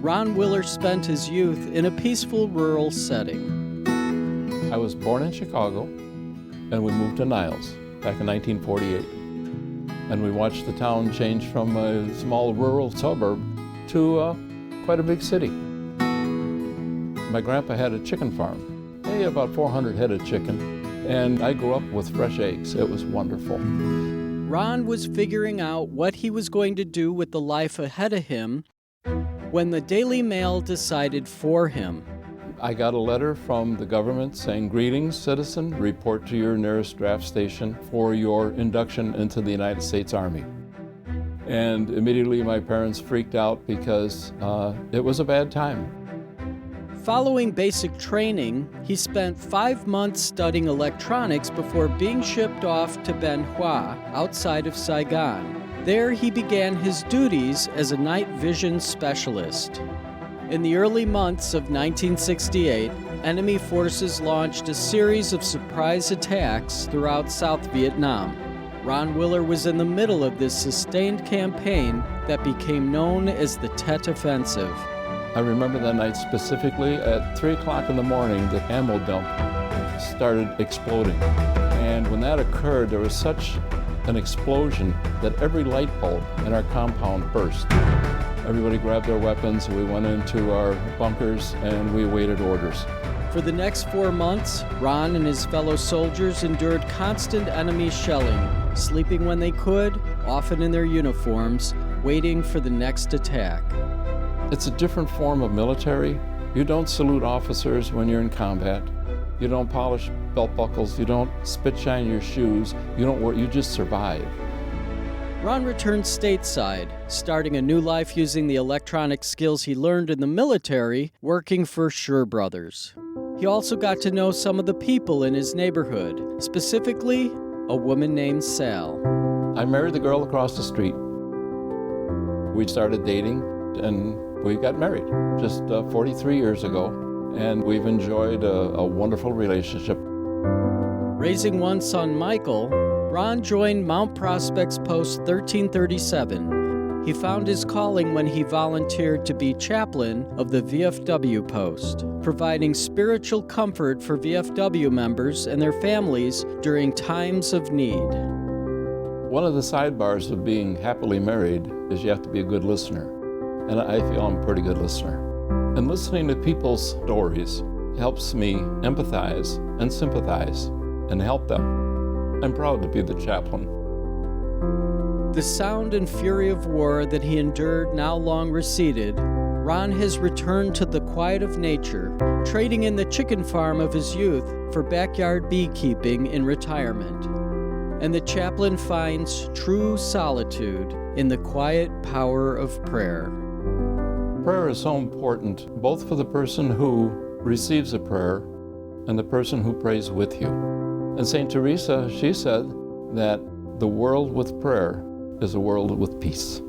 Ron Willer spent his youth in a peaceful rural setting. I was born in Chicago, and we moved to Niles back in 1948. And we watched the town change from a small rural suburb to quite a big city. My grandpa had a chicken farm. He had about 400 head of chicken, and I grew up with fresh eggs. It was wonderful. Ron was figuring out what he was going to do with the life ahead of him when the Daily Mail decided for him. I got a letter from the government saying, "Greetings, citizen. Report to your nearest draft station for your induction into the United States Army." And immediately my parents freaked out because it was a bad time. Following basic training, he spent 5 months studying electronics before being shipped off to Ben Hoa, outside of Saigon. There he began his duties as a night vision specialist. In the early months of 1968, enemy forces launched a series of surprise attacks throughout South Vietnam. Ron Willer was in the middle of this sustained campaign that became known as the Tet Offensive. I remember that night specifically. At 3 o'clock in the morning, the ammo dump started exploding. And when that occurred, there was such an explosion that every light bulb in our compound burst. Everybody grabbed their weapons, we went into our bunkers, and we awaited orders. For the next 4 months, Ron and his fellow soldiers endured constant enemy shelling, sleeping when they could, often in their uniforms, waiting for the next attack. It's a different form of military. You don't salute officers when you're in combat. You don't polish belt buckles. You don't spit shine your shoes. You just survive. Ron returned stateside, starting a new life using the electronic skills he learned in the military, working for Shure Brothers. He also got to know some of the people in his neighborhood, specifically a woman named Sal. I married the girl across the street. We started dating, and we got married just 43 years ago, and we've enjoyed a wonderful relationship. Raising one son, Michael, Ron joined Mount Prospect's Post 1337. He found his calling when he volunteered to be chaplain of the VFW post, providing spiritual comfort for VFW members and their families during times of need. One of the sidebars of being happily married is you have to be a good listener. And I feel I'm a pretty good listener. And listening to people's stories helps me empathize and sympathize and help them. I'm proud to be the chaplain. The sound and fury of war that he endured now long receded. Ron has returned to the quiet of nature, trading in the chicken farm of his youth for backyard beekeeping in retirement. And the chaplain finds true solitude in the quiet power of prayer. Prayer is so important, both for the person who receives a prayer and the person who prays with you. And St. Teresa, she said that the world with prayer is a world with peace.